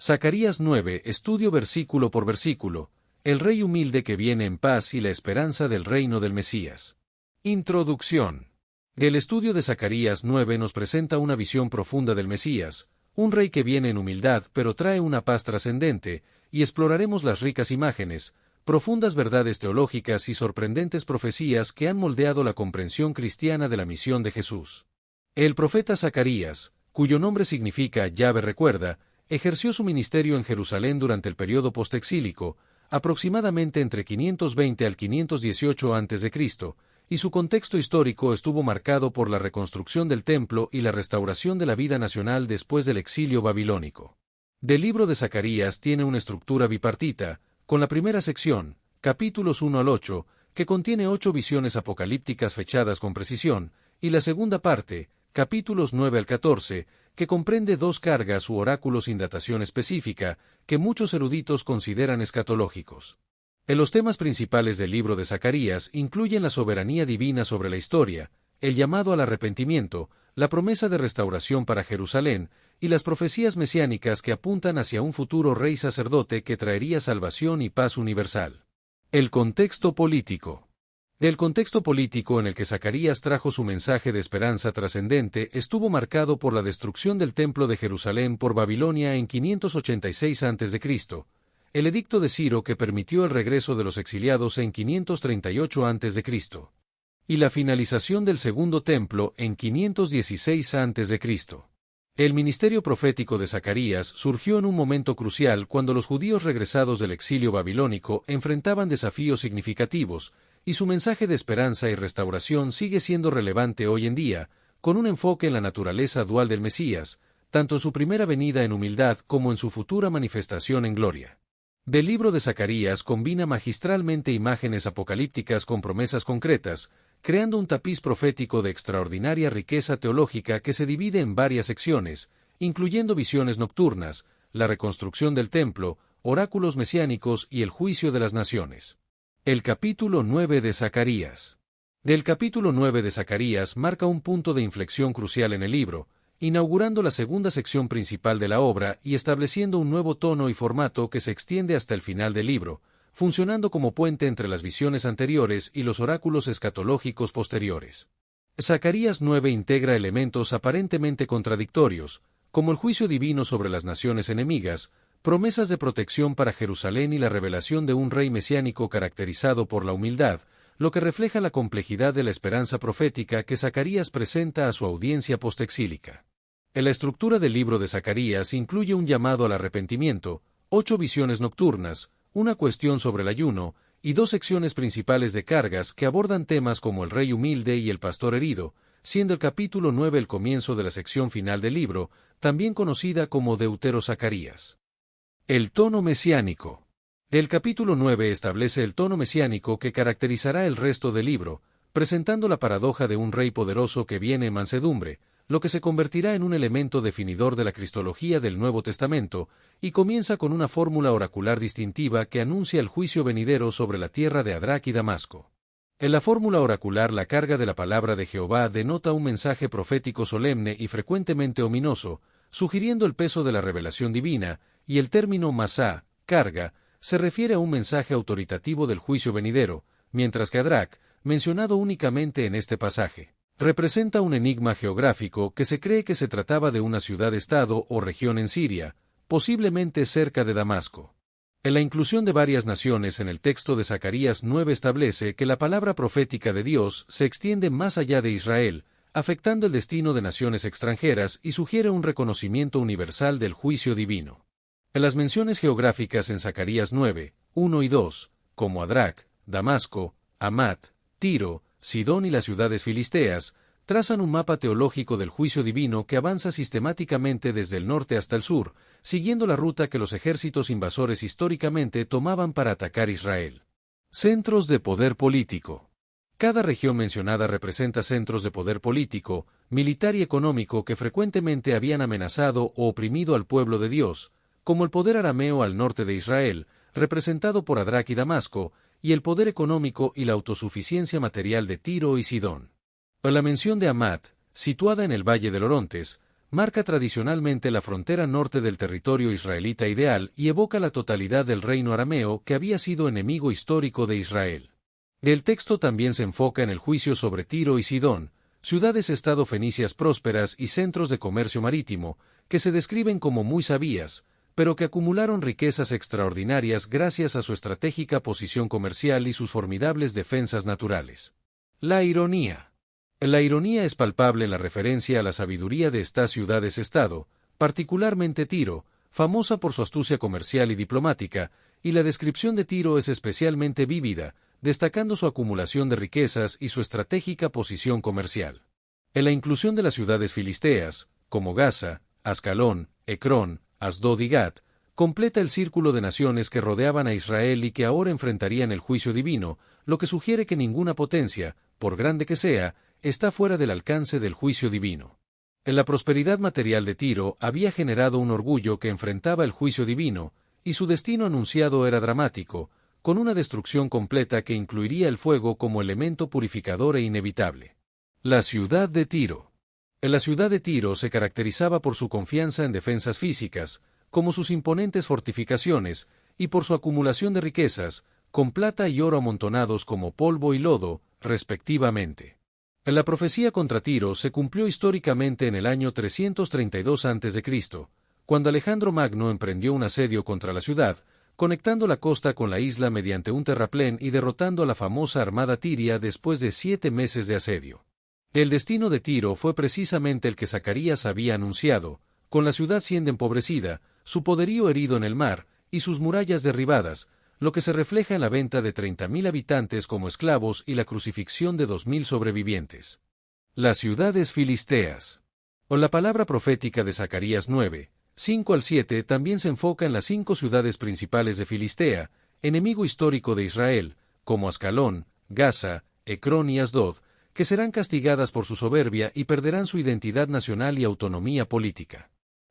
Zacarías 9, estudio versículo por versículo, el rey humilde que viene en paz y la esperanza del reino del Mesías. Introducción. El estudio de Zacarías 9 nos presenta una visión profunda del Mesías, un rey que viene en humildad pero trae una paz trascendente, y exploraremos las ricas imágenes, profundas verdades teológicas y sorprendentes profecías que han moldeado la comprensión cristiana de la misión de Jesús. El profeta Zacarías, cuyo nombre significa Yahvé recuerda, ejerció su ministerio en Jerusalén durante el período postexílico, aproximadamente entre 520 al 518 a.C., y su contexto histórico estuvo marcado por la reconstrucción del templo y la restauración de la vida nacional después del exilio babilónico. Del libro de Zacarías tiene una estructura bipartita, con la primera sección, capítulos 1 al 8, que contiene 8 visiones apocalípticas fechadas con precisión, y la segunda parte, capítulos 9 al 14, que comprende 2 cargas u oráculos sin datación específica, que muchos eruditos consideran escatológicos. En los temas principales del libro de Zacarías incluyen la soberanía divina sobre la historia, el llamado al arrepentimiento, la promesa de restauración para Jerusalén, y las profecías mesiánicas que apuntan hacia un futuro rey sacerdote que traería salvación y paz universal. El contexto político. El contexto político en el que Zacarías trajo su mensaje de esperanza trascendente estuvo marcado por la destrucción del Templo de Jerusalén por Babilonia en 586 a.C., el edicto de Ciro que permitió el regreso de los exiliados en 538 a.C., y la finalización del Segundo Templo en 516 a.C. El ministerio profético de Zacarías surgió en un momento crucial cuando los judíos regresados del exilio babilónico enfrentaban desafíos significativos, y su mensaje de esperanza y restauración sigue siendo relevante hoy en día, con un enfoque en la naturaleza dual del Mesías, tanto en su primera venida en humildad como en su futura manifestación en gloria. Del libro de Zacarías combina magistralmente imágenes apocalípticas con promesas concretas, creando un tapiz profético de extraordinaria riqueza teológica que se divide en varias secciones, incluyendo visiones nocturnas, la reconstrucción del templo, oráculos mesiánicos y el juicio de las naciones. El capítulo 9 de Zacarías. Del capítulo 9 de Zacarías marca un punto de inflexión crucial en el libro, inaugurando la segunda sección principal de la obra y estableciendo un nuevo tono y formato que se extiende hasta el final del libro, funcionando como puente entre las visiones anteriores y los oráculos escatológicos posteriores. Zacarías 9 integra elementos aparentemente contradictorios, como el juicio divino sobre las naciones enemigas, promesas de protección para Jerusalén y la revelación de un rey mesiánico caracterizado por la humildad, lo que refleja la complejidad de la esperanza profética que Zacarías presenta a su audiencia postexílica. En la estructura del libro de Zacarías incluye un llamado al arrepentimiento, 8 visiones nocturnas, una cuestión sobre el ayuno, y 2 secciones principales de cargas que abordan temas como el rey humilde y el pastor herido, siendo el capítulo 9 el comienzo de la sección final del libro, también conocida como Deutero-Zacarías. El tono mesiánico. El capítulo 9 establece el tono mesiánico que caracterizará el resto del libro, presentando la paradoja de un rey poderoso que viene en mansedumbre, lo que se convertirá en un elemento definidor de la cristología del Nuevo Testamento, y comienza con una fórmula oracular distintiva que anuncia el juicio venidero sobre la tierra de Adrac y Damasco. En la fórmula oracular la carga de la palabra de Jehová denota un mensaje profético solemne y frecuentemente ominoso, sugiriendo el peso de la revelación divina, y el término masá, carga, se refiere a un mensaje autoritativo del juicio venidero, mientras que Adrac, mencionado únicamente en este pasaje, representa un enigma geográfico que se cree que se trataba de una ciudad-estado o región en Siria, posiblemente cerca de Damasco. En la inclusión de varias naciones en el texto de Zacarías 9 establece que la palabra profética de Dios se extiende más allá de Israel, afectando el destino de naciones extranjeras y sugiere un reconocimiento universal del juicio divino. En las menciones geográficas en Zacarías 9, 1 y 2, como Adrac, Damasco, Hamat, Tiro, Sidón y las ciudades filisteas, trazan un mapa teológico del juicio divino que avanza sistemáticamente desde el norte hasta el sur, siguiendo la ruta que los ejércitos invasores históricamente tomaban para atacar Israel. Centros de poder político. Cada región mencionada representa centros de poder político, militar y económico que frecuentemente habían amenazado o oprimido al pueblo de Dios, como el poder arameo al norte de Israel, representado por Adrac y Damasco, y el poder económico y la autosuficiencia material de Tiro y Sidón. La mención de Hamat, situada en el Valle del Orontes, marca tradicionalmente la frontera norte del territorio israelita ideal y evoca la totalidad del reino arameo que había sido enemigo histórico de Israel. El texto también se enfoca en el juicio sobre Tiro y Sidón, ciudades-estado fenicias prósperas y centros de comercio marítimo, que se describen como muy sabias, pero que acumularon riquezas extraordinarias gracias a su estratégica posición comercial y sus formidables defensas naturales. La ironía. La ironía es palpable en la referencia a la sabiduría de estas ciudades-estado, particularmente Tiro, famosa por su astucia comercial y diplomática, y la descripción de Tiro es especialmente vívida, destacando su acumulación de riquezas y su estratégica posición comercial. En la inclusión de las ciudades filisteas, como Gaza, Ascalón, Ecrón, Asdod y Gat, completa el círculo de naciones que rodeaban a Israel y que ahora enfrentarían el juicio divino, lo que sugiere que ninguna potencia, por grande que sea, está fuera del alcance del juicio divino. En la prosperidad material de Tiro había generado un orgullo que enfrentaba el juicio divino, y su destino anunciado era dramático, con una destrucción completa que incluiría el fuego como elemento purificador e inevitable. La ciudad de Tiro. La ciudad de Tiro se caracterizaba por su confianza en defensas físicas, como sus imponentes fortificaciones, y por su acumulación de riquezas, con plata y oro amontonados como polvo y lodo, respectivamente. La profecía contra Tiro se cumplió históricamente en el año 332 a.C., cuando Alejandro Magno emprendió un asedio contra la ciudad, conectando la costa con la isla mediante un terraplén y derrotando a la famosa armada tiria después de 7 meses de asedio. El destino de Tiro fue precisamente el que Zacarías había anunciado, con la ciudad siendo empobrecida, su poderío herido en el mar, y sus murallas derribadas, lo que se refleja en la venta de 30.000 habitantes como esclavos y la crucifixión de 2.000 sobrevivientes. Las ciudades filisteas. O la palabra profética de Zacarías 9, 5-7 también se enfoca en las 5 ciudades principales de Filistea, enemigo histórico de Israel, como Ascalón, Gaza, Ecrón y Asdod, que serán castigadas por su soberbia y perderán su identidad nacional y autonomía política.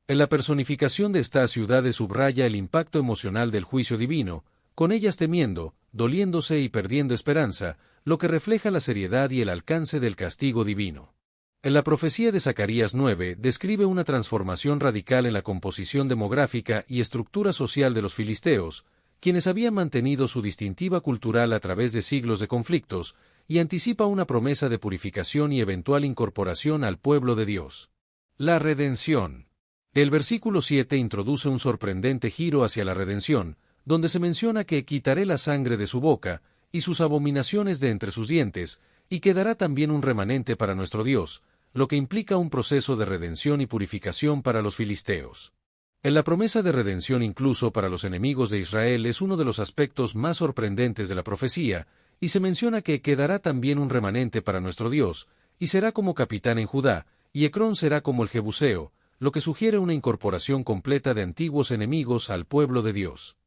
En la personificación de estas ciudades subraya el impacto emocional del juicio divino, con ellas temiendo, doliéndose y perdiendo esperanza, lo que refleja la seriedad y el alcance del castigo divino. En la profecía de Zacarías 9 describe una transformación radical en la composición demográfica y estructura social de los filisteos, quienes habían mantenido su distintiva cultural a través de siglos de conflictos, y anticipa una promesa de purificación y eventual incorporación al pueblo de Dios. La redención. El versículo 7 introduce un sorprendente giro hacia la redención, donde se menciona que quitaré la sangre de su boca, y sus abominaciones de entre sus dientes, y quedará también un remanente para nuestro Dios, lo que implica un proceso de redención y purificación para los filisteos. En la promesa de redención incluso para los enemigos de Israel es uno de los aspectos más sorprendentes de la profecía, y se menciona que quedará también un remanente para nuestro Dios, y será como capitán en Judá, y Ecrón será como el Jebuseo, lo que sugiere una incorporación completa de antiguos enemigos al pueblo de Dios.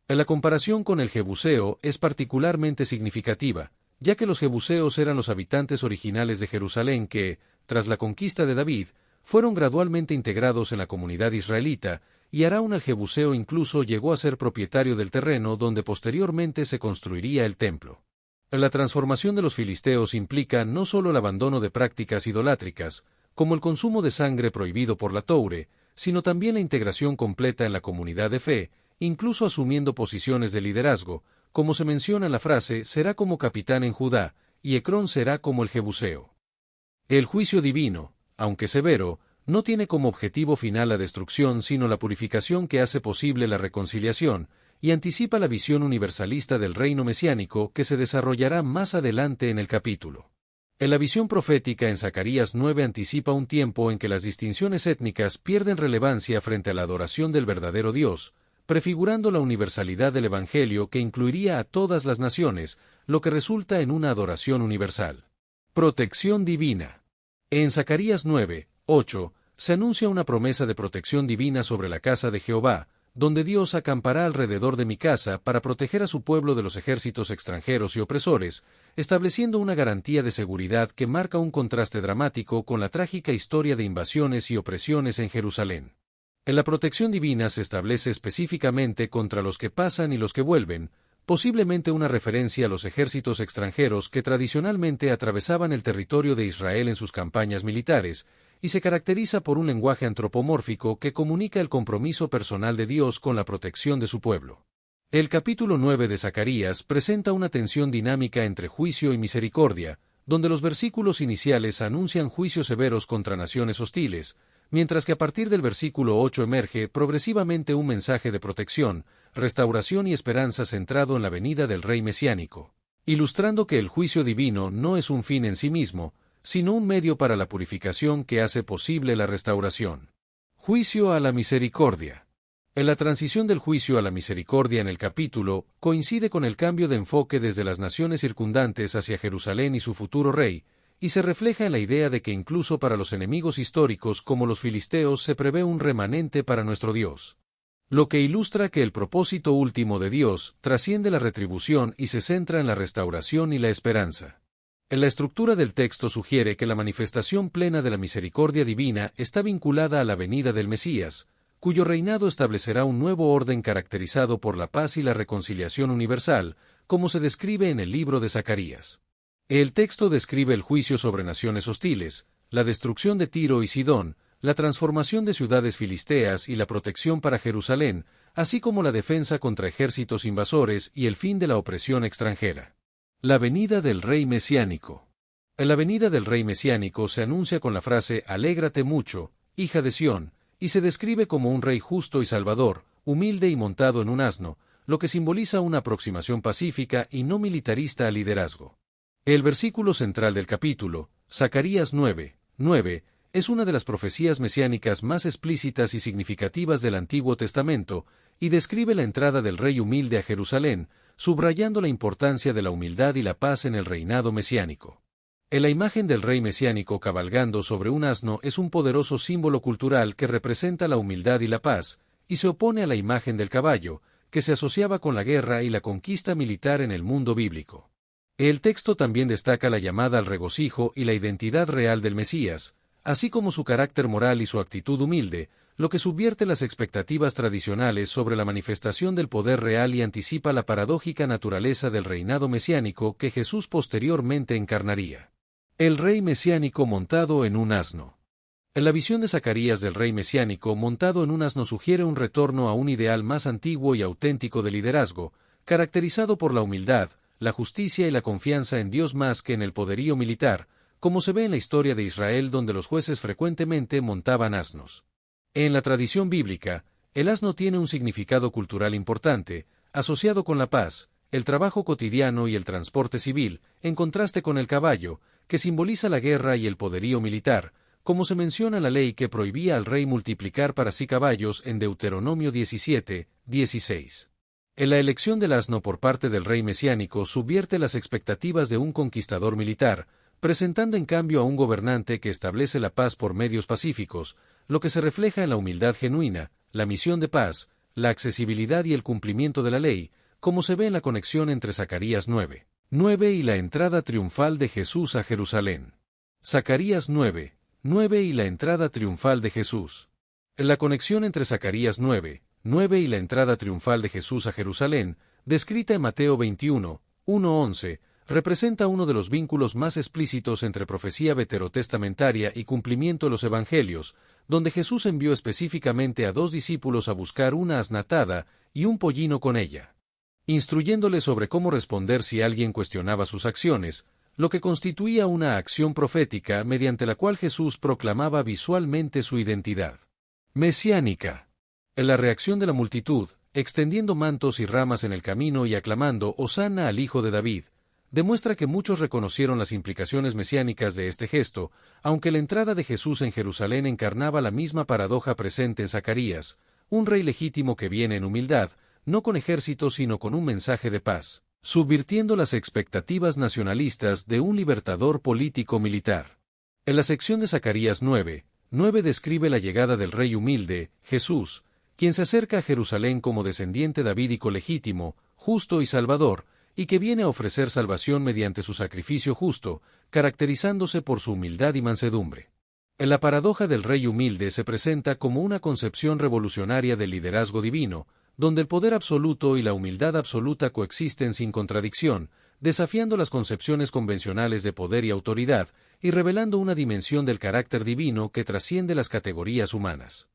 La comparación con el Jebuseo es particularmente significativa, ya que los jebuseos eran los habitantes originales de Jerusalén que, tras la conquista de David, fueron gradualmente integrados en la comunidad israelita, y Araún el Jebuseo incluso llegó a ser propietario del terreno donde posteriormente se construiría el templo. La transformación de los filisteos implica no solo el abandono de prácticas idolátricas, como el consumo de sangre prohibido por la Toure, sino también la integración completa en la comunidad de fe, incluso asumiendo posiciones de liderazgo, como se menciona en la frase, será como capitán en Judá, y Ecrón será como el Jebuseo. El juicio divino, aunque severo, no tiene como objetivo final la destrucción sino la purificación que hace posible la reconciliación, y anticipa la visión universalista del reino mesiánico que se desarrollará más adelante en el capítulo. En la visión profética en Zacarías 9 anticipa un tiempo en que las distinciones étnicas pierden relevancia frente a la adoración del verdadero Dios, prefigurando la universalidad del Evangelio que incluiría a todas las naciones, lo que resulta en una adoración universal. Protección divina. En Zacarías 9, 8, se anuncia una promesa de protección divina sobre la casa de Jehová, donde Dios acampará alrededor de mi casa para proteger a su pueblo de los ejércitos extranjeros y opresores, estableciendo una garantía de seguridad que marca un contraste dramático con la trágica historia de invasiones y opresiones en Jerusalén. En la protección divina se establece específicamente contra los que pasan y los que vuelven, posiblemente una referencia a los ejércitos extranjeros que tradicionalmente atravesaban el territorio de Israel en sus campañas militares, y se caracteriza por un lenguaje antropomórfico que comunica el compromiso personal de Dios con la protección de su pueblo. El capítulo 9 de Zacarías presenta una tensión dinámica entre juicio y misericordia, donde los versículos iniciales anuncian juicios severos contra naciones hostiles, mientras que a partir del versículo 8 emerge progresivamente un mensaje de protección, restauración y esperanza centrado en la venida del Rey mesiánico, ilustrando que el juicio divino no es un fin en sí mismo, sino un medio para la purificación que hace posible la restauración. Juicio a la misericordia. En la transición del juicio a la misericordia en el capítulo, coincide con el cambio de enfoque desde las naciones circundantes hacia Jerusalén y su futuro rey, y se refleja en la idea de que incluso para los enemigos históricos como los filisteos se prevé un remanente para nuestro Dios. Lo que ilustra que el propósito último de Dios trasciende la retribución y se centra en la restauración y la esperanza. En la estructura del texto sugiere que la manifestación plena de la misericordia divina está vinculada a la venida del Mesías, cuyo reinado establecerá un nuevo orden caracterizado por la paz y la reconciliación universal, como se describe en el libro de Zacarías. El texto describe el juicio sobre naciones hostiles, la destrucción de Tiro y Sidón, la transformación de ciudades filisteas y la protección para Jerusalén, así como la defensa contra ejércitos invasores y el fin de la opresión extranjera. La venida del Rey mesiánico. En la venida del Rey mesiánico se anuncia con la frase «Alégrate mucho, hija de Sión», y se describe como un rey justo y salvador, humilde y montado en un asno, lo que simboliza una aproximación pacífica y no militarista al liderazgo. El versículo central del capítulo, Zacarías 9:9, es una de las profecías mesiánicas más explícitas y significativas del Antiguo Testamento, y describe la entrada del rey humilde a Jerusalén, subrayando la importancia de la humildad y la paz en el reinado mesiánico. En la imagen del rey mesiánico cabalgando sobre un asno es un poderoso símbolo cultural que representa la humildad y la paz, y se opone a la imagen del caballo, que se asociaba con la guerra y la conquista militar en el mundo bíblico. El texto también destaca la llamada al regocijo y la identidad real del Mesías, así como su carácter moral y su actitud humilde, lo que subvierte las expectativas tradicionales sobre la manifestación del poder real y anticipa la paradójica naturaleza del reinado mesiánico que Jesús posteriormente encarnaría. El rey mesiánico montado en un asno. En la visión de Zacarías del rey mesiánico montado en un asno sugiere un retorno a un ideal más antiguo y auténtico de liderazgo, caracterizado por la humildad, la justicia y la confianza en Dios más que en el poderío militar, como se ve en la historia de Israel donde los jueces frecuentemente montaban asnos. En la tradición bíblica, el asno tiene un significado cultural importante, asociado con la paz, el trabajo cotidiano y el transporte civil, en contraste con el caballo, que simboliza la guerra y el poderío militar, como se menciona en la ley que prohibía al rey multiplicar para sí caballos en Deuteronomio 17:16. En la elección del asno por parte del rey mesiánico subvierte las expectativas de un conquistador militar, presentando en cambio a un gobernante que establece la paz por medios pacíficos, lo que se refleja en la humildad genuina, la misión de paz, la accesibilidad y el cumplimiento de la ley, como se ve en la conexión entre Zacarías 9:9 y la entrada triunfal de Jesús a Jerusalén. Zacarías 9:9 y la entrada triunfal de Jesús. En la conexión entre Zacarías 9:9 y la entrada triunfal de Jesús a Jerusalén, descrita en Mateo 21:1-11, representa uno de los vínculos más explícitos entre profecía veterotestamentaria y cumplimiento de los evangelios, donde Jesús envió específicamente a 2 discípulos a buscar una asnatada y un pollino con ella, instruyéndole sobre cómo responder si alguien cuestionaba sus acciones, lo que constituía una acción profética mediante la cual Jesús proclamaba visualmente su identidad mesiánica. En la reacción de la multitud, extendiendo mantos y ramas en el camino y aclamando «Hosana al Hijo de David», demuestra que muchos reconocieron las implicaciones mesiánicas de este gesto, aunque la entrada de Jesús en Jerusalén encarnaba la misma paradoja presente en Zacarías, un rey legítimo que viene en humildad, no con ejército sino con un mensaje de paz, subvirtiendo las expectativas nacionalistas de un libertador político-militar. En la sección de Zacarías 9:9 describe la llegada del rey humilde, Jesús, quien se acerca a Jerusalén como descendiente davídico legítimo, justo y salvador, y que viene a ofrecer salvación mediante su sacrificio justo, caracterizándose por su humildad y mansedumbre. En la paradoja del rey humilde se presenta como una concepción revolucionaria del liderazgo divino, donde el poder absoluto y la humildad absoluta coexisten sin contradicción, desafiando las concepciones convencionales de poder y autoridad, y revelando una dimensión del carácter divino que trasciende las categorías humanas.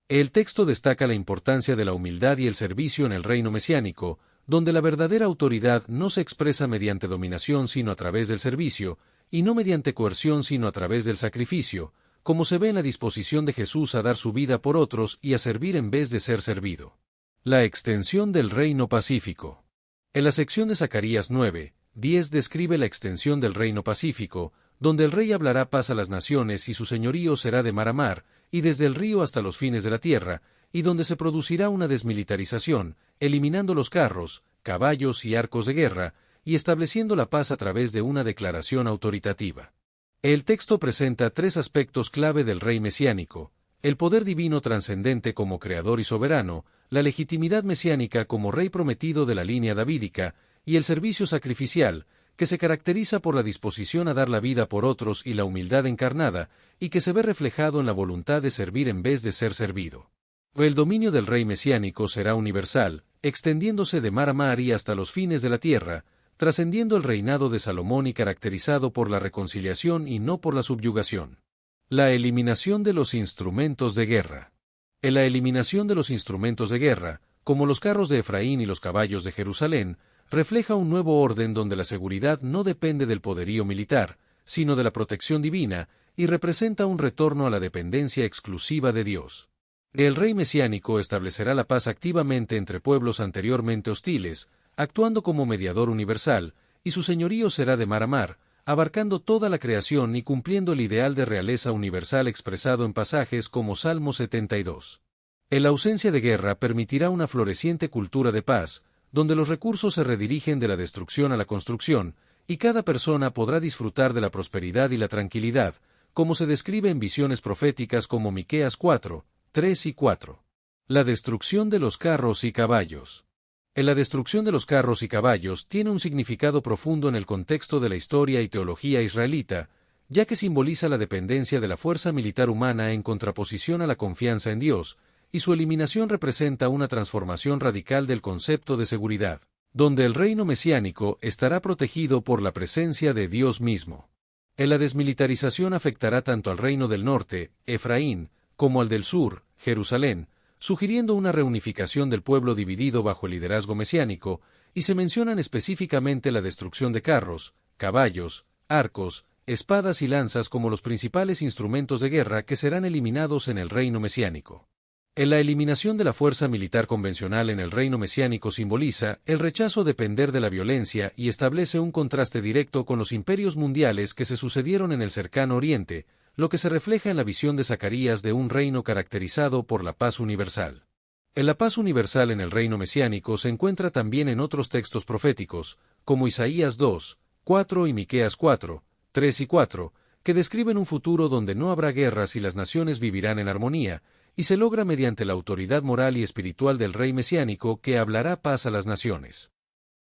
El texto destaca la importancia de la humildad y el servicio en el reino mesiánico, donde la verdadera autoridad no se expresa mediante dominación sino a través del servicio, y no mediante coerción sino a través del sacrificio, como se ve en la disposición de Jesús a dar su vida por otros y a servir en vez de ser servido. La extensión del reino pacífico. En la sección de Zacarías 9:10 describe la extensión del reino pacífico, donde el rey hablará paz a las naciones y su señorío será de mar a mar, y desde el río hasta los fines de la tierra, y donde se producirá una desmilitarización, eliminando los carros, caballos y arcos de guerra, y estableciendo la paz a través de una declaración autoritativa. El texto presenta tres aspectos clave del rey mesiánico: el poder divino trascendente como creador y soberano, la legitimidad mesiánica como rey prometido de la línea davídica, y el servicio sacrificial, que se caracteriza por la disposición a dar la vida por otros y la humildad encarnada, y que se ve reflejado en la voluntad de servir en vez de ser servido. El dominio del rey mesiánico será universal, extendiéndose de mar a mar y hasta los fines de la tierra, trascendiendo el reinado de Salomón y caracterizado por la reconciliación y no por la subyugación. La eliminación de los instrumentos de guerra. En la eliminación de los instrumentos de guerra, como los carros de Efraín y los caballos de Jerusalén, refleja un nuevo orden donde la seguridad no depende del poderío militar, sino de la protección divina, y representa un retorno a la dependencia exclusiva de Dios. El rey mesiánico establecerá la paz activamente entre pueblos anteriormente hostiles, actuando como mediador universal, y su señorío será de mar a mar, abarcando toda la creación y cumpliendo el ideal de realeza universal expresado en pasajes como Salmo 72. En la ausencia de guerra permitirá una floreciente cultura de paz, donde los recursos se redirigen de la destrucción a la construcción, y cada persona podrá disfrutar de la prosperidad y la tranquilidad, como se describe en visiones proféticas como Miqueas 4:3 y 4. La destrucción de los carros y caballos. En la destrucción de los carros y caballos tiene un significado profundo en el contexto de la historia y teología israelita, ya que simboliza la dependencia de la fuerza militar humana en contraposición a la confianza en Dios, y su eliminación representa una transformación radical del concepto de seguridad, donde el reino mesiánico estará protegido por la presencia de Dios mismo. En la desmilitarización afectará tanto al reino del norte, Efraín, como al del sur, Jerusalén, sugiriendo una reunificación del pueblo dividido bajo el liderazgo mesiánico, y se mencionan específicamente la destrucción de carros, caballos, arcos, espadas y lanzas como los principales instrumentos de guerra que serán eliminados en el reino mesiánico. En la eliminación de la fuerza militar convencional en el reino mesiánico simboliza el rechazo de depender de la violencia y establece un contraste directo con los imperios mundiales que se sucedieron en el cercano Oriente, lo que se refleja en la visión de Zacarías de un reino caracterizado por la paz universal. En la paz universal en el reino mesiánico se encuentra también en otros textos proféticos, como Isaías 2:4 y Miqueas 4:3 y 4, que describen un futuro donde no habrá guerras y las naciones vivirán en armonía, y se logra mediante la autoridad moral y espiritual del rey mesiánico que hablará paz a las naciones.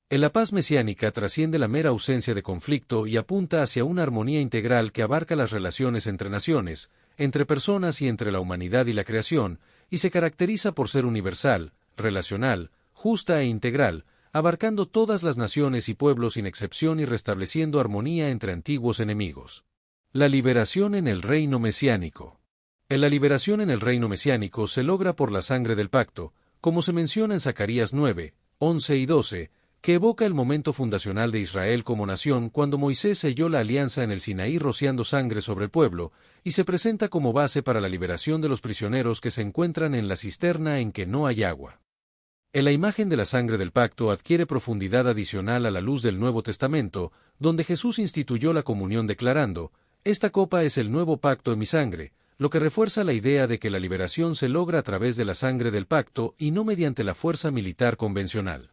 En la paz mesiánica trasciende la mera ausencia de conflicto y apunta hacia una armonía integral que abarca las relaciones entre naciones, entre personas y entre la humanidad y la creación, y se caracteriza por ser universal, relacional, justa e integral, abarcando todas las naciones y pueblos sin excepción y restableciendo armonía entre antiguos enemigos. La liberación en el reino mesiánico. En la liberación en el reino mesiánico se logra por la sangre del pacto, como se menciona en Zacarías 9:11 y 12, que evoca el momento fundacional de Israel como nación cuando Moisés selló la alianza en el Sinaí rociando sangre sobre el pueblo, y se presenta como base para la liberación de los prisioneros que se encuentran en la cisterna en que no hay agua. En la imagen de la sangre del pacto adquiere profundidad adicional a la luz del Nuevo Testamento, donde Jesús instituyó la comunión declarando: «Esta copa es el nuevo pacto en mi sangre», lo que refuerza la idea de que la liberación se logra a través de la sangre del pacto y no mediante la fuerza militar convencional.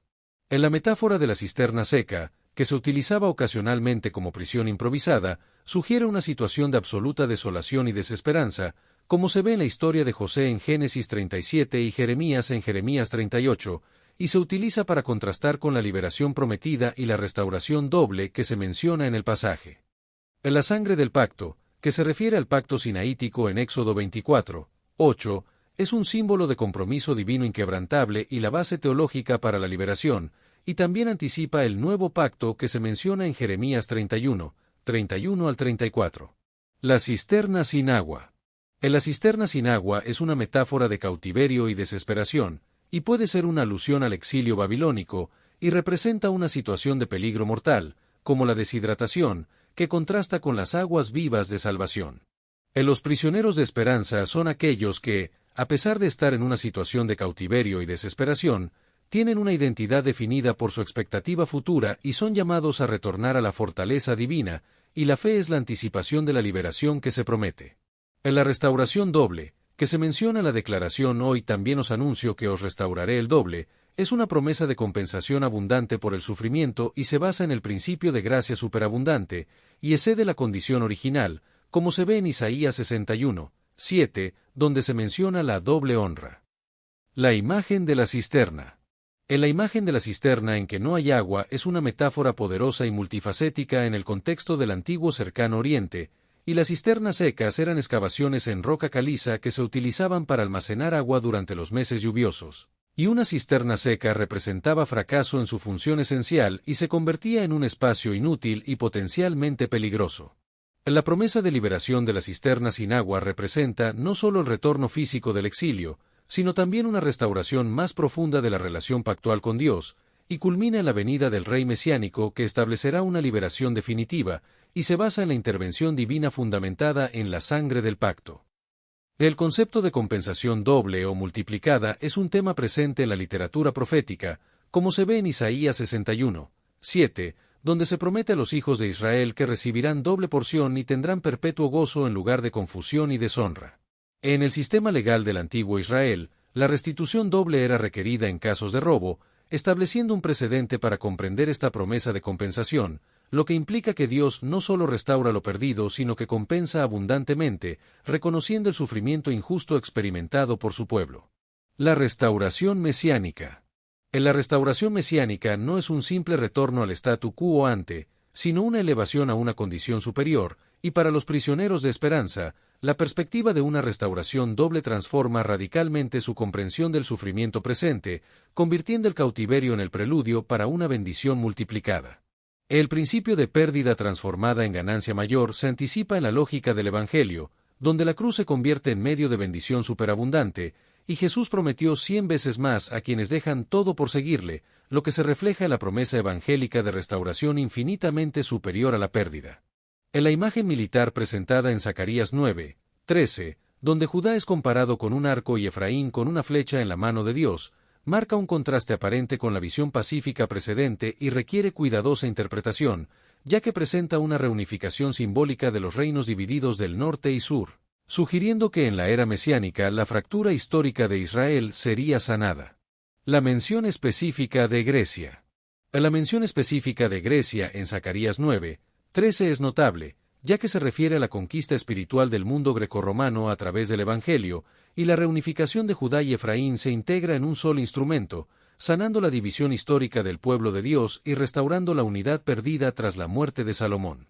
En la metáfora de la cisterna seca, que se utilizaba ocasionalmente como prisión improvisada, sugiere una situación de absoluta desolación y desesperanza, como se ve en la historia de José en Génesis 37 y Jeremías en Jeremías 38, y se utiliza para contrastar con la liberación prometida y la restauración doble que se menciona en el pasaje. En la sangre del pacto, que se refiere al pacto sinaítico en Éxodo 24:8, es un símbolo de compromiso divino inquebrantable y la base teológica para la liberación, y también anticipa el nuevo pacto que se menciona en Jeremías 31, 31 al 34. La cisterna sin agua. La cisterna sin agua es una metáfora de cautiverio y desesperación, y puede ser una alusión al exilio babilónico, y representa una situación de peligro mortal, como la deshidratación, que contrasta con las aguas vivas de salvación. Los prisioneros de esperanza son aquellos que, a pesar de estar en una situación de cautiverio y desesperación, tienen una identidad definida por su expectativa futura y son llamados a retornar a la fortaleza divina, y la fe es la anticipación de la liberación que se promete. En la restauración doble, que se menciona en la declaración hoy también os anuncio que os restauraré el doble, es una promesa de compensación abundante por el sufrimiento y se basa en el principio de gracia superabundante, y excede la condición original, como se ve en Isaías 61, 7, donde se menciona la doble honra. La imagen de la cisterna. En la imagen de la cisterna en que no hay agua es una metáfora poderosa y multifacética en el contexto del antiguo cercano Oriente, y las cisternas secas eran excavaciones en roca caliza que se utilizaban para almacenar agua durante los meses lluviosos. Y una cisterna seca representaba fracaso en su función esencial y se convertía en un espacio inútil y potencialmente peligroso. La promesa de liberación de la cisterna sin agua representa no solo el retorno físico del exilio, sino también una restauración más profunda de la relación pactual con Dios, y culmina en la venida del Rey mesiánico que establecerá una liberación definitiva, y se basa en la intervención divina fundamentada en la sangre del pacto. El concepto de compensación doble o multiplicada es un tema presente en la literatura profética, como se ve en Isaías 61, 7, donde se promete a los hijos de Israel que recibirán doble porción y tendrán perpetuo gozo en lugar de confusión y deshonra. En el sistema legal del antiguo Israel, la restitución doble era requerida en casos de robo, estableciendo un precedente para comprender esta promesa de compensación, lo que implica que Dios no solo restaura lo perdido, sino que compensa abundantemente, reconociendo el sufrimiento injusto experimentado por su pueblo. La restauración mesiánica. En la restauración mesiánica no es un simple retorno al statu quo ante, sino una elevación a una condición superior, y para los prisioneros de esperanza, la perspectiva de una restauración doble transforma radicalmente su comprensión del sufrimiento presente, convirtiendo el cautiverio en el preludio para una bendición multiplicada. El principio de pérdida transformada en ganancia mayor se anticipa en la lógica del Evangelio, donde la cruz se convierte en medio de bendición superabundante, y Jesús prometió 100 veces más a quienes dejan todo por seguirle, lo que se refleja en la promesa evangélica de restauración infinitamente superior a la pérdida. En la imagen militar presentada en Zacarías 9, 13, donde Judá es comparado con un arco y Efraín con una flecha en la mano de Dios, marca un contraste aparente con la visión pacífica precedente y requiere cuidadosa interpretación, ya que presenta una reunificación simbólica de los reinos divididos del norte y sur, sugiriendo que en la era mesiánica la fractura histórica de Israel sería sanada. La mención específica de Grecia. La mención específica de Grecia en Zacarías 9, 13 es notable, ya que se refiere a la conquista espiritual del mundo grecorromano a través del Evangelio, y la reunificación de Judá y Efraín se integra en un solo instrumento, sanando la división histórica del pueblo de Dios y restaurando la unidad perdida tras la muerte de Salomón.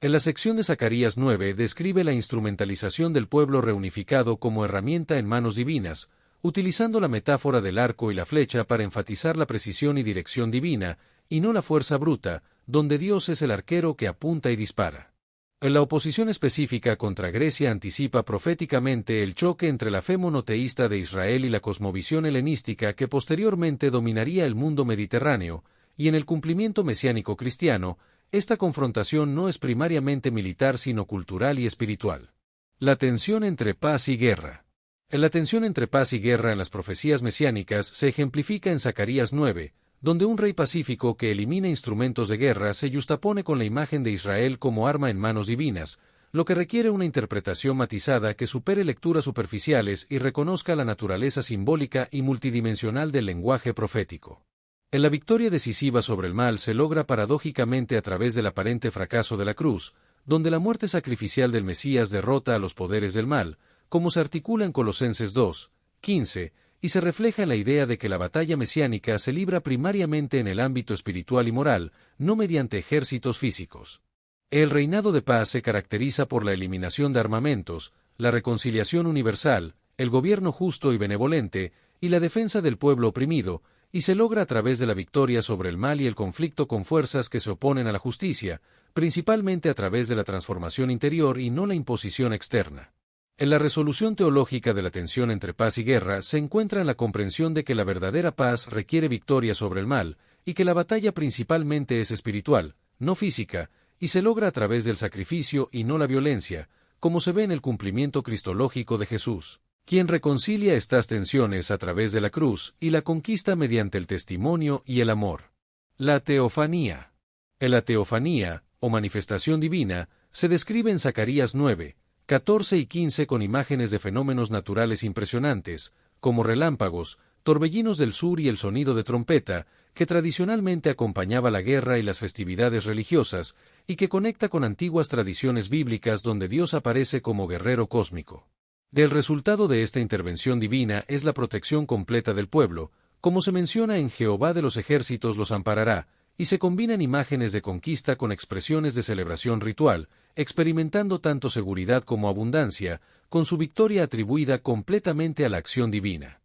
En la sección de Zacarías 9 describe la instrumentalización del pueblo reunificado como herramienta en manos divinas, utilizando la metáfora del arco y la flecha para enfatizar la precisión y dirección divina, y no la fuerza bruta, donde Dios es el arquero que apunta y dispara. En la oposición específica contra Grecia anticipa proféticamente el choque entre la fe monoteísta de Israel y la cosmovisión helenística que posteriormente dominaría el mundo mediterráneo, y en el cumplimiento mesiánico cristiano, esta confrontación no es primariamente militar sino cultural y espiritual. La tensión entre paz y guerra. La tensión entre paz y guerra en las profecías mesiánicas se ejemplifica en Zacarías 9, donde un rey pacífico que elimina instrumentos de guerra se justapone con la imagen de Israel como arma en manos divinas, lo que requiere una interpretación matizada que supere lecturas superficiales y reconozca la naturaleza simbólica y multidimensional del lenguaje profético. En la victoria decisiva sobre el mal se logra paradójicamente a través del aparente fracaso de la cruz, donde la muerte sacrificial del Mesías derrota a los poderes del mal, como se articula en Colosenses 2, 15, y se refleja en la idea de que la batalla mesiánica se libra primariamente en el ámbito espiritual y moral, no mediante ejércitos físicos. El reinado de paz se caracteriza por la eliminación de armamentos, la reconciliación universal, el gobierno justo y benevolente, y la defensa del pueblo oprimido, y se logra a través de la victoria sobre el mal y el conflicto con fuerzas que se oponen a la justicia, principalmente a través de la transformación interior y no la imposición externa. En la resolución teológica de la tensión entre paz y guerra se encuentra la comprensión de que la verdadera paz requiere victoria sobre el mal, y que la batalla principalmente es espiritual, no física, y se logra a través del sacrificio y no la violencia, como se ve en el cumplimiento cristológico de Jesús, quien reconcilia estas tensiones a través de la cruz y la conquista mediante el testimonio y el amor. La teofanía. En la teofanía, o manifestación divina, se describe en Zacarías 9, 14 y 15 con imágenes de fenómenos naturales impresionantes, como relámpagos, torbellinos del sur y el sonido de trompeta, que tradicionalmente acompañaba la guerra y las festividades religiosas, y que conecta con antiguas tradiciones bíblicas donde Dios aparece como guerrero cósmico. El resultado de esta intervención divina es la protección completa del pueblo, como se menciona en Jehová de los ejércitos los amparará, y se combinan imágenes de conquista con expresiones de celebración ritual, experimentando tanto seguridad como abundancia, con su victoria atribuida completamente a la acción divina.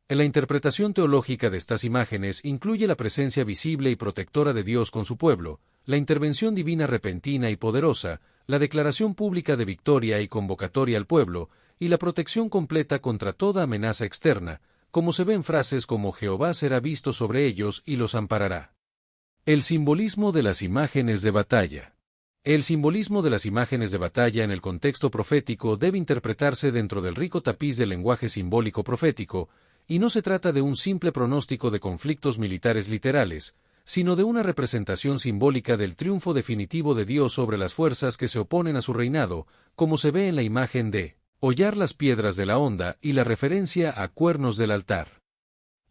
En la interpretación teológica de estas imágenes incluye la presencia visible y protectora de Dios con su pueblo, la intervención divina repentina y poderosa, la declaración pública de victoria y convocatoria al pueblo, y la protección completa contra toda amenaza externa, como se ve en frases como Jehová será visto sobre ellos y los amparará. El simbolismo de las imágenes de batalla. El simbolismo de las imágenes de batalla en el contexto profético debe interpretarse dentro del rico tapiz del lenguaje simbólico profético, y no se trata de un simple pronóstico de conflictos militares literales, sino de una representación simbólica del triunfo definitivo de Dios sobre las fuerzas que se oponen a su reinado, como se ve en la imagen de hollar las piedras de la honda y la referencia a cuernos del altar.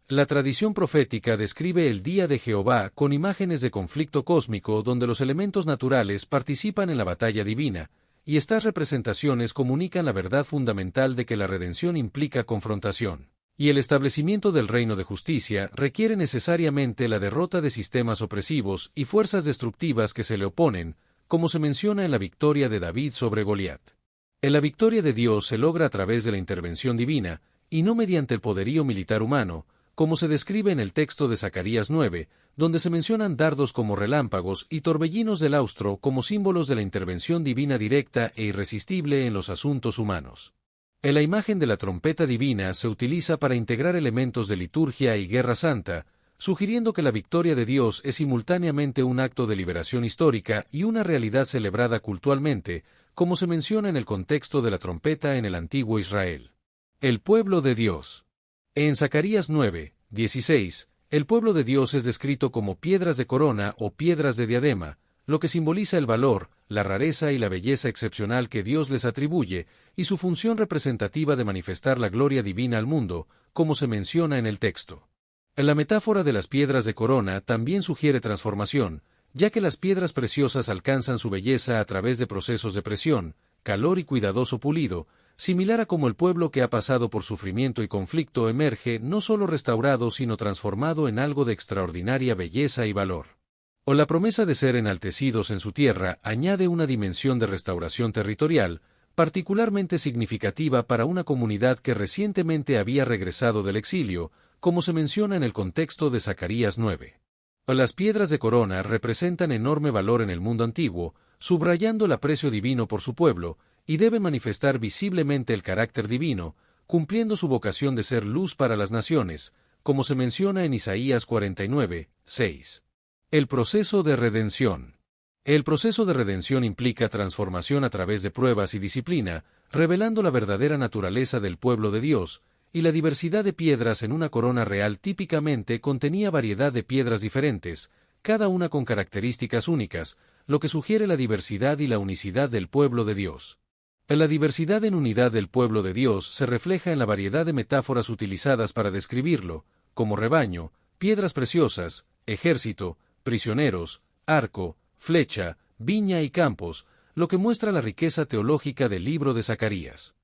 La tradición profética describe el día de Jehová con imágenes de conflicto cósmico donde los elementos naturales participan en la batalla divina, y estas representaciones comunican la verdad fundamental de que la redención implica confrontación, y el establecimiento del reino de justicia requiere necesariamente la derrota de sistemas opresivos y fuerzas destructivas que se le oponen, como se menciona en la victoria de David sobre Goliat. En la victoria de Dios se logra a través de la intervención divina, y no mediante el poderío militar humano, como se describe en el texto de Zacarías 9, donde se mencionan dardos como relámpagos y torbellinos del austro como símbolos de la intervención divina directa e irresistible en los asuntos humanos. En la imagen de la trompeta divina se utiliza para integrar elementos de liturgia y guerra santa, sugiriendo que la victoria de Dios es simultáneamente un acto de liberación histórica y una realidad celebrada cultualmente, como se menciona en el contexto de la trompeta en el antiguo Israel. El pueblo de Dios. En Zacarías 9, 16, el pueblo de Dios es descrito como piedras de corona o piedras de diadema, lo que simboliza el valor, la rareza y la belleza excepcional que Dios les atribuye, y su función representativa de manifestar la gloria divina al mundo, como se menciona en el texto. La metáfora de las piedras de corona también sugiere transformación, ya que las piedras preciosas alcanzan su belleza a través de procesos de presión, calor y cuidadoso pulido, similar a como el pueblo que ha pasado por sufrimiento y conflicto emerge no solo restaurado sino transformado en algo de extraordinaria belleza y valor. O la promesa de ser enaltecidos en su tierra añade una dimensión de restauración territorial, particularmente significativa para una comunidad que recientemente había regresado del exilio, como se menciona en el contexto de Zacarías 9. Las piedras de corona representan enorme valor en el mundo antiguo, subrayando el aprecio divino por su pueblo, y debe manifestar visiblemente el carácter divino, cumpliendo su vocación de ser luz para las naciones, como se menciona en Isaías 49, 6. El proceso de redención. El proceso de redención implica transformación a través de pruebas y disciplina, revelando la verdadera naturaleza del pueblo de Dios, y la diversidad de piedras en una corona real típicamente contenía variedad de piedras diferentes, cada una con características únicas, lo que sugiere la diversidad y la unicidad del pueblo de Dios. La diversidad en unidad del pueblo de Dios se refleja en la variedad de metáforas utilizadas para describirlo, como rebaño, piedras preciosas, ejército, prisioneros, arco, flecha, viña y campos, lo que muestra la riqueza teológica del libro de Zacarías.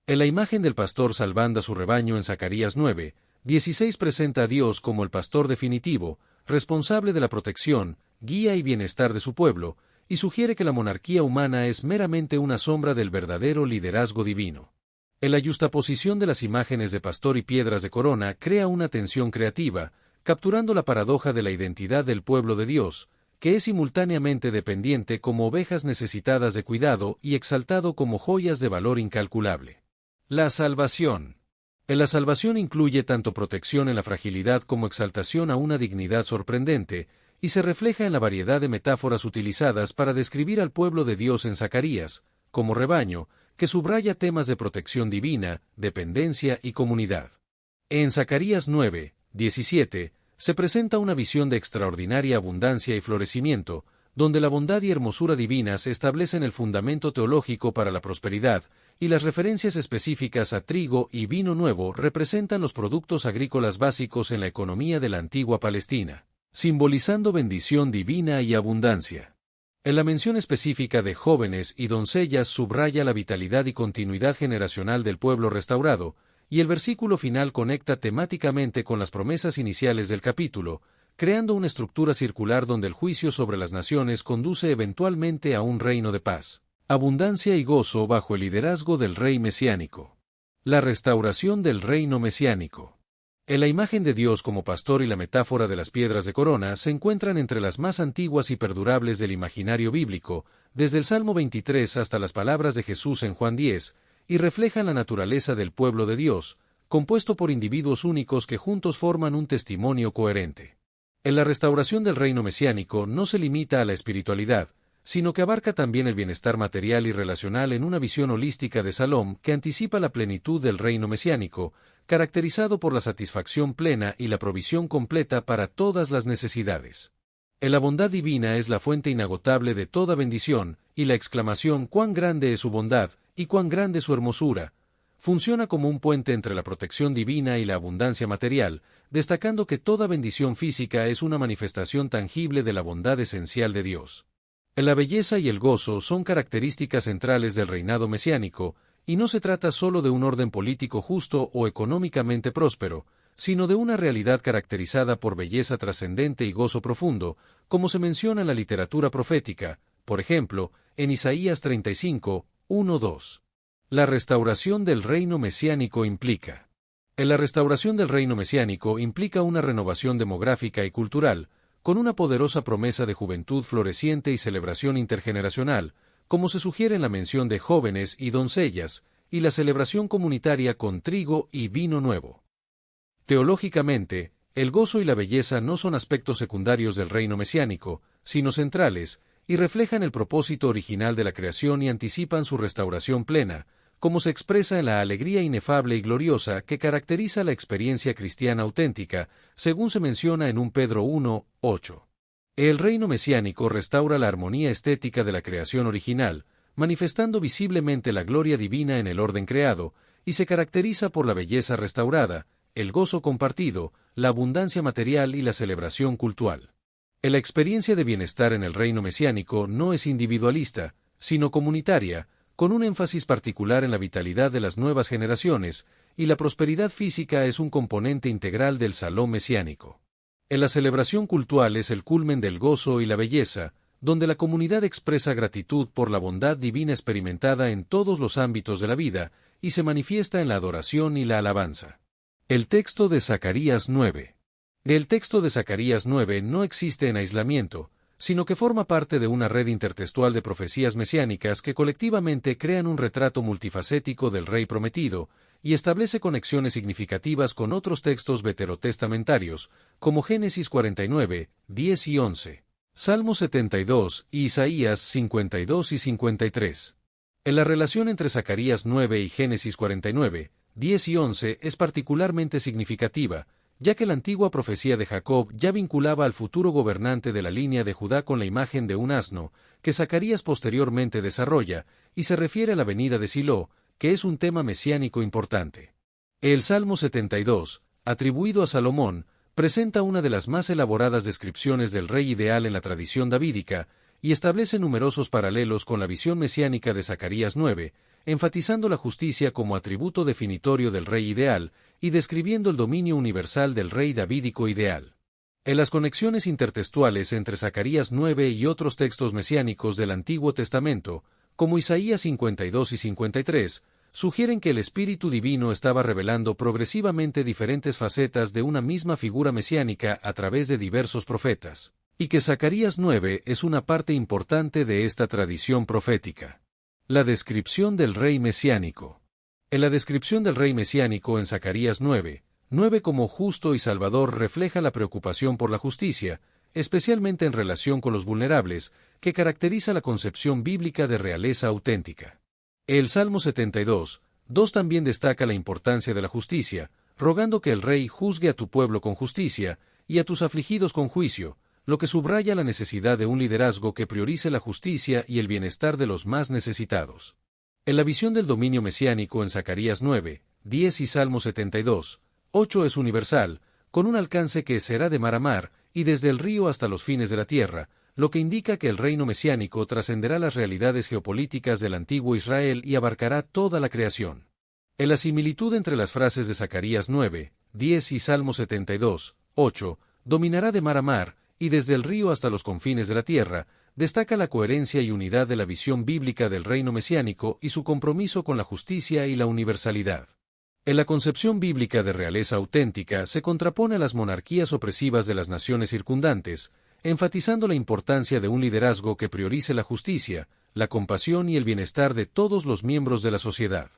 En la imagen del pastor salvando a su rebaño en Zacarías 9, 16 presenta a Dios como el pastor definitivo, responsable de la protección, guía y bienestar de su pueblo, y sugiere que la monarquía humana es meramente una sombra del verdadero liderazgo divino. En la yuxtaposición de las imágenes de pastor y piedras de corona crea una tensión creativa, capturando la paradoja de la identidad del pueblo de Dios, que es simultáneamente dependiente como ovejas necesitadas de cuidado y exaltado como joyas de valor incalculable. La salvación. La salvación incluye tanto protección en la fragilidad como exaltación a una dignidad sorprendente, y se refleja en la variedad de metáforas utilizadas para describir al pueblo de Dios en Zacarías, como rebaño, que subraya temas de protección divina, dependencia y comunidad. En Zacarías 9, 17, se presenta una visión de extraordinaria abundancia y florecimiento, donde la bondad y hermosura divinas establecen el fundamento teológico para la prosperidad, y las referencias específicas a trigo y vino nuevo representan los productos agrícolas básicos en la economía de la antigua Palestina, simbolizando bendición divina y abundancia. En la mención específica de jóvenes y doncellas subraya la vitalidad y continuidad generacional del pueblo restaurado, y el versículo final conecta temáticamente con las promesas iniciales del capítulo, creando una estructura circular donde el juicio sobre las naciones conduce eventualmente a un reino de paz, abundancia y gozo bajo el liderazgo del rey mesiánico. La restauración del reino mesiánico. En la imagen de Dios como pastor y la metáfora de las piedras de corona se encuentran entre las más antiguas y perdurables del imaginario bíblico, desde el Salmo 23 hasta las palabras de Jesús en Juan 10, y reflejan la naturaleza del pueblo de Dios, compuesto por individuos únicos que juntos forman un testimonio coherente. En la restauración del reino mesiánico no se limita a la espiritualidad, sino que abarca también el bienestar material y relacional en una visión holística de Salom que anticipa la plenitud del reino mesiánico, caracterizado por la satisfacción plena y la provisión completa para todas las necesidades. La bondad divina es la fuente inagotable de toda bendición, y la exclamación «cuán grande es su bondad» y «cuán grande su hermosura» funciona como un puente entre la protección divina y la abundancia material, destacando que toda bendición física es una manifestación tangible de la bondad esencial de Dios. La belleza y el gozo son características centrales del reinado mesiánico, y no se trata solo de un orden político justo o económicamente próspero, sino de una realidad caracterizada por belleza trascendente y gozo profundo, como se menciona en la literatura profética, por ejemplo, en Isaías 35, 1-2. La restauración del reino mesiánico implica. La restauración del reino mesiánico implica una renovación demográfica y cultural, con una poderosa promesa de juventud floreciente y celebración intergeneracional, como se sugiere en la mención de jóvenes y doncellas, y la celebración comunitaria con trigo y vino nuevo. Teológicamente, el gozo y la belleza no son aspectos secundarios del reino mesiánico, sino centrales, y reflejan el propósito original de la creación y anticipan su restauración plena, como se expresa en la alegría inefable y gloriosa que caracteriza la experiencia cristiana auténtica, según se menciona en 1 Pedro 1, 8. El reino mesiánico restaura la armonía estética de la creación original, manifestando visiblemente la gloria divina en el orden creado, y se caracteriza por la belleza restaurada, el gozo compartido, la abundancia material y la celebración cultural. La experiencia de bienestar en el reino mesiánico no es individualista, sino comunitaria, con un énfasis particular en la vitalidad de las nuevas generaciones, y la prosperidad física es un componente integral del salón mesiánico. La celebración cultural es el culmen del gozo y la belleza, donde la comunidad expresa gratitud por la bondad divina experimentada en todos los ámbitos de la vida, y se manifiesta en la adoración y la alabanza. El texto de Zacarías 9. El texto de Zacarías 9 no existe en aislamiento, sino que forma parte de una red intertextual de profecías mesiánicas que colectivamente crean un retrato multifacético del Rey prometido, y establece conexiones significativas con otros textos veterotestamentarios, como Génesis 49, 10 y 11, Salmo 72 y Isaías 52 y 53. La relación entre Zacarías 9 y Génesis 49, 10 y 11 es particularmente significativa, ya que la antigua profecía de Jacob ya vinculaba al futuro gobernante de la línea de Judá con la imagen de un asno, que Zacarías posteriormente desarrolla, y se refiere a la venida de Silo, que es un tema mesiánico importante. El Salmo 72, atribuido a Salomón, presenta una de las más elaboradas descripciones del rey ideal en la tradición davídica, y establece numerosos paralelos con la visión mesiánica de Zacarías 9, enfatizando la justicia como atributo definitorio del rey ideal, y describiendo el dominio universal del rey davídico ideal. En las conexiones intertextuales entre Zacarías 9 y otros textos mesiánicos del Antiguo Testamento, como Isaías 52 y 53, sugieren que el Espíritu Divino estaba revelando progresivamente diferentes facetas de una misma figura mesiánica a través de diversos profetas, y que Zacarías 9 es una parte importante de esta tradición profética. La descripción del rey mesiánico. En la descripción del rey mesiánico en Zacarías 9 como justo y salvador refleja la preocupación por la justicia, especialmente en relación con los vulnerables, que caracteriza la concepción bíblica de realeza auténtica. El Salmo 72:2 también destaca la importancia de la justicia, rogando que el rey juzgue a tu pueblo con justicia y a tus afligidos con juicio, lo que subraya la necesidad de un liderazgo que priorice la justicia y el bienestar de los más necesitados. En la visión del dominio mesiánico en Zacarías 9:10 y Salmo 72:8 es universal, con un alcance que será de mar a mar y desde el río hasta los fines de la tierra, lo que indica que el reino mesiánico trascenderá las realidades geopolíticas del antiguo Israel y abarcará toda la creación. En la similitud entre las frases de Zacarías 9:10 y Salmo 72:8, dominará de mar a mar, y desde el río hasta los confines de la tierra, destaca la coherencia y unidad de la visión bíblica del reino mesiánico y su compromiso con la justicia y la universalidad. En la concepción bíblica de realeza auténtica se contrapone a las monarquías opresivas de las naciones circundantes, enfatizando la importancia de un liderazgo que priorice la justicia, la compasión y el bienestar de todos los miembros de la sociedad.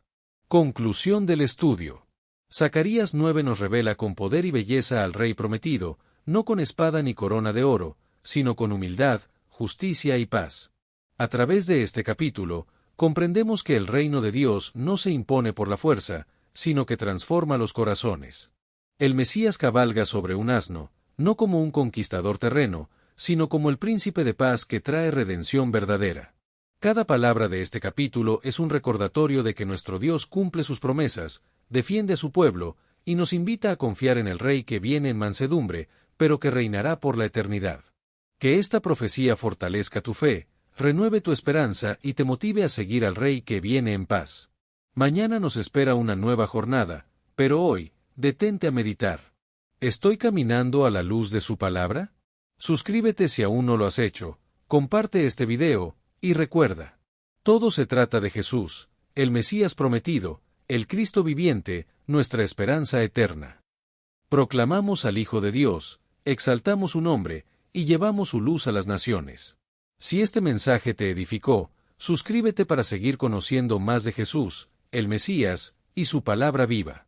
Conclusión del estudio. Zacarías 9 nos revela con poder y belleza al Rey prometido, no con espada ni corona de oro, sino con humildad, justicia y paz. A través de este capítulo, comprendemos que el reino de Dios no se impone por la fuerza, sino que transforma los corazones. El Mesías cabalga sobre un asno, no como un conquistador terreno, sino como el príncipe de paz que trae redención verdadera. Cada palabra de este capítulo es un recordatorio de que nuestro Dios cumple sus promesas, defiende a su pueblo, y nos invita a confiar en el Rey que viene en mansedumbre, pero que reinará por la eternidad. Que esta profecía fortalezca tu fe, renueve tu esperanza y te motive a seguir al Rey que viene en paz. Mañana nos espera una nueva jornada, pero hoy, detente a meditar. ¿Estoy caminando a la luz de su palabra? Suscríbete si aún no lo has hecho, comparte este video, y recuerda. Todo se trata de Jesús, el Mesías prometido, el Cristo viviente, nuestra esperanza eterna. Proclamamos al Hijo de Dios, exaltamos su nombre, y llevamos su luz a las naciones. Si este mensaje te edificó, suscríbete para seguir conociendo más de Jesús, el Mesías, y su palabra viva.